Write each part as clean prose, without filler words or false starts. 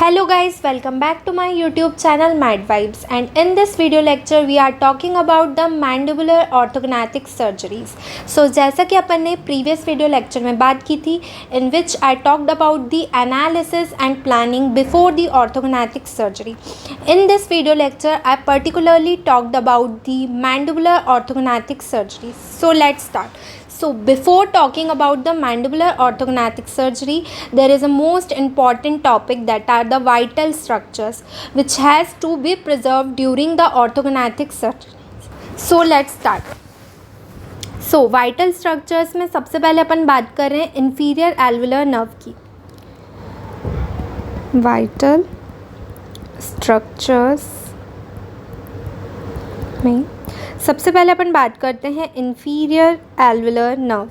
Hello guys, welcome back to my YouTube channel Mad Vibes, and in this video lecture we are talking about the mandibular orthognathic surgeries. So जैसा कि अपन ने previous video lecture में बात की थी, in which I talked about the analysis and planning before the orthognathic surgery. In this video lecture I particularly talked about the mandibular orthognathic surgeries. So let's start. So before talking about the mandibular orthognathic surgery, there is a most important topic that are the vital structures which has to be preserved during the orthognathic surgery. So let's start. So vital structures में सबसे पहले अपन बात कर रहे हैं inferior alveolar nerve की. Vital structures में सबसे पहले अपन बात करते हैं inferior alveolar nerve.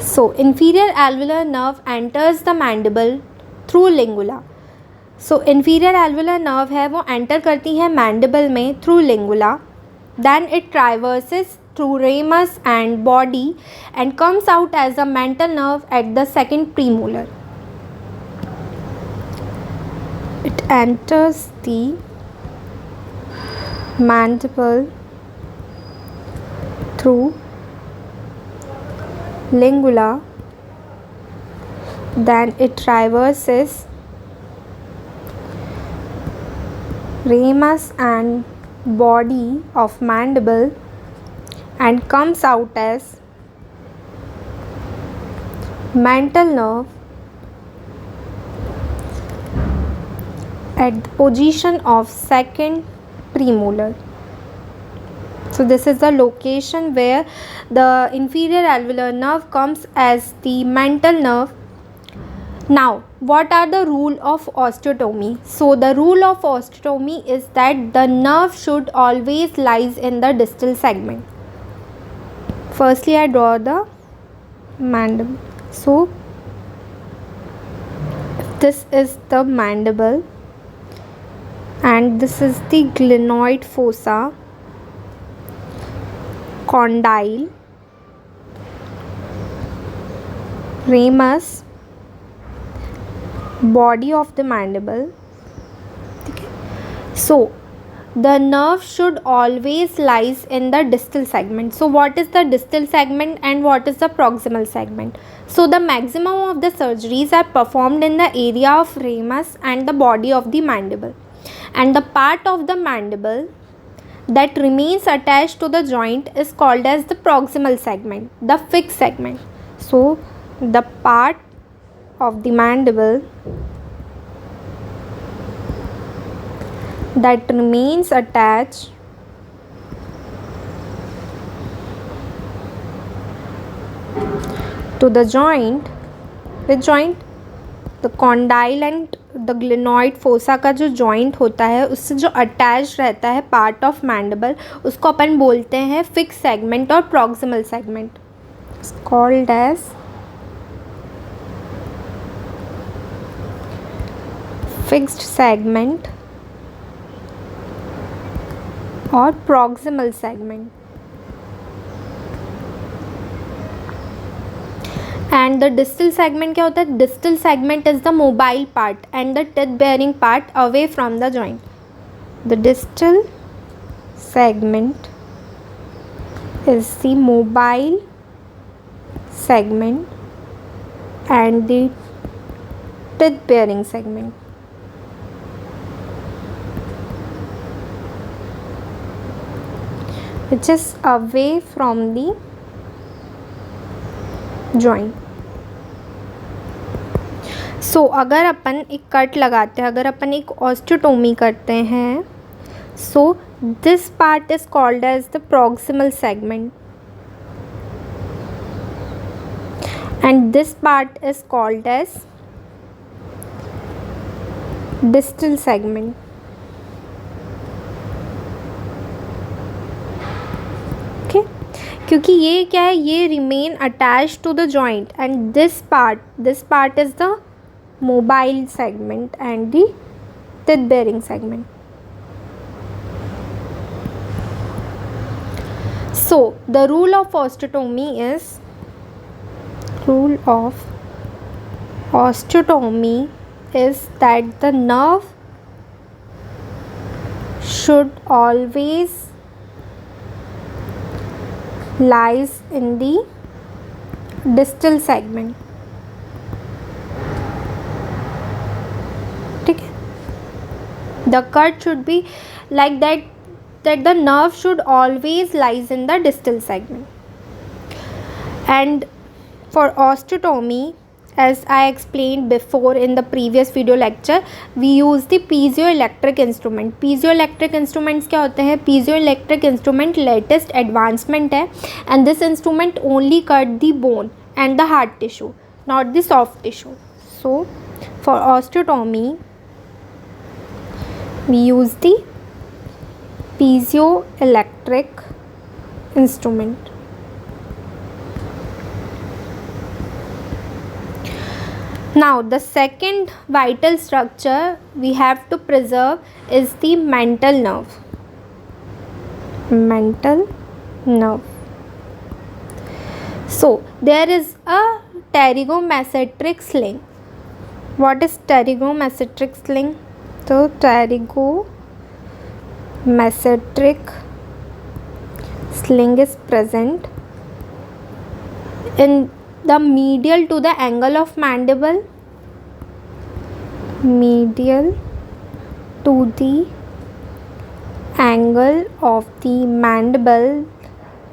So inferior alveolar nerve enters the mandible through lingula. So inferior alveolar nerve है वो enter करती है mandible में through lingula. Then it traverses through ramus and body and comes out as a mental nerve at the second premolar. It enters the mandible through lingula, then it traverses ramus and body of mandible and comes out as mental nerve at the position of second premolar. So this is the location where the inferior alveolar nerve comes as the mental nerve. Now what are the rule of osteotomy? So the rule of osteotomy is that the nerve should always lies in the distal segment. Firstly I draw the mandible. So this is the mandible and this is the glenoid fossa, condyle, ramus, body of the mandible. Okay. So the nerve should always lies in the distal segment. So what is the distal segment and what is the proximal segment? So the maximum of the surgeries are performed in the area of ramus and the body of the mandible, and the part of the mandible that remains attached to the joint is called as the proximal segment, the fixed segment. So the part of the mandible that remains attached to the joint, the condyle and the glenoid fossa का जो joint होता है उससे जो attach रहता है part of mandible, उसको अपन बोलते हैं फिक्स सेगमेंट और proximal segment, called as fixed segment और proximal segment. And the distal segment क्या होता है? Distal segment is the mobile part and the teeth bearing part away from the joint. The distal segment is the mobile segment and the teeth bearing segment. Which is away from the joint. सो अगर अपन एक cut लगाते हैं, अगर अपन एक osteotomy करते हैं, so this part is called as the proximal segment and this part is called as distal segment. Okay, क्योंकि ये क्या है, ये remain attach to the joint and this part is the mobile segment and the teeth bearing segment. So the rule of osteotomy is Osteotomy is that the nerve should always lies in the distal segment. ठीक है, the cut should be like that the nerve should always lies in the distal segment. And for osteotomy, as I explained before in the previous video lecture, we use the piezoelectric instrument. Piezoelectric instruments क्या होते हैं? Piezoelectric instrument latest advancement है, and this instrument only cut the bone and the hard tissue, not the soft tissue. So for osteotomy we use the piezoelectric instrument. Now the second vital structure we have to preserve is the mental nerve. Mental nerve. So there is a pterygomesenteric sling. What is pterygomesenteric sling? So pterygomesenteric sling is present in the medial to the angle of mandible. Medial to the angle of the mandible,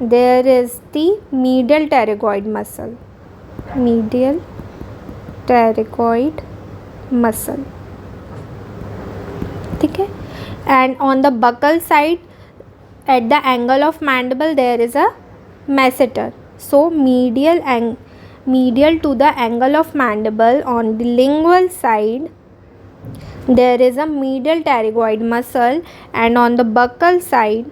there is the medial pterygoid muscle. Medial pterygoid muscle. ठीक है, and on the buccal side at the angle of mandible there is a masseter. So medial to the angle of mandible on the lingual side there is a medial pterygoid muscle, and on the buccal side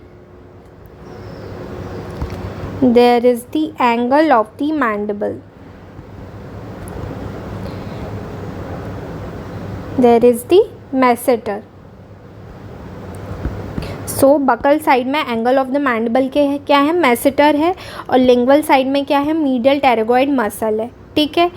there is the angle of the mandible. There is the masseter. So buccal side में angle of the mandible के है क्या है? Masseter है, और lingual side में क्या है? मीडियल टेरेगोइड मसल है. ठीक है,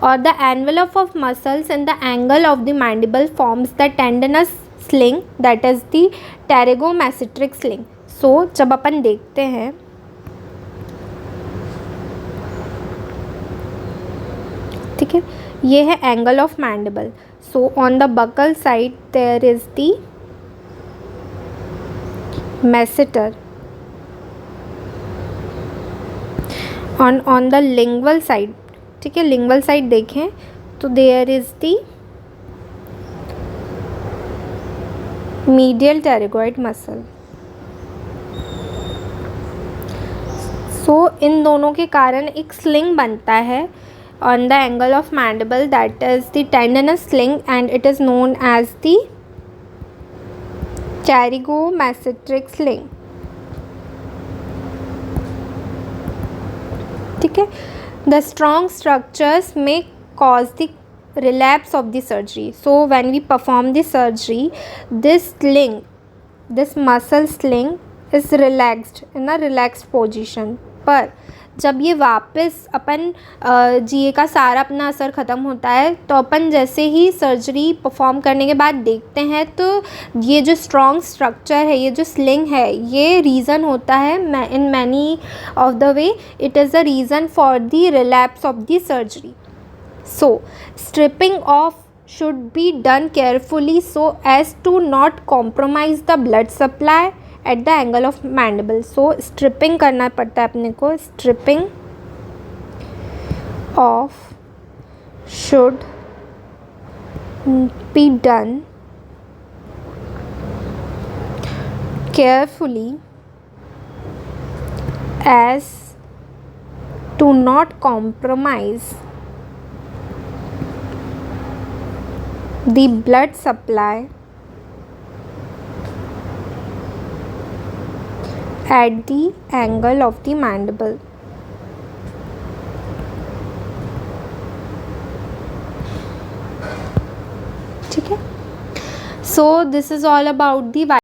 और the envelope of muscles in the angle of the mandible forms the tendinous sling that is the pterygomasseteric sling. So जब अपन देखते हैं ठीक है, ये है angle of mandible. So on the buccal side there is the masseter. on the lingual side, ठीक है, lingual side देखें तो there is the medial pterygoid muscle. so इन दोनों के कारण एक sling बनता है on the angle of mandible, that is the tendinous sling, and it is known as the pterygomasseteric sling. ठीक है, द स्ट्रॉन्ग स्ट्रक्चर्स में cause the relapse of the surgery. So when we perform the surgery, this muscle sling is relaxed in a relaxed position. पर जब ये वापस अपन जिए का सारा अपना असर ख़त्म होता है तो अपन जैसे ही सर्जरी परफॉर्म करने के बाद देखते हैं तो ये जो स्ट्रॉन्ग स्ट्रक्चर है, ये जो स्लिंग है, ये रीज़न होता है in many of the way it is the reason for the relapse of the surgery. So stripping of should be done carefully so as to not compromise the blood supply at the angle of mandible. So stripping करना पड़ता है अपने को. Stripping of should be done carefully as to not compromise the blood supply at the angle of the mandible. ठीक है, so this is all about the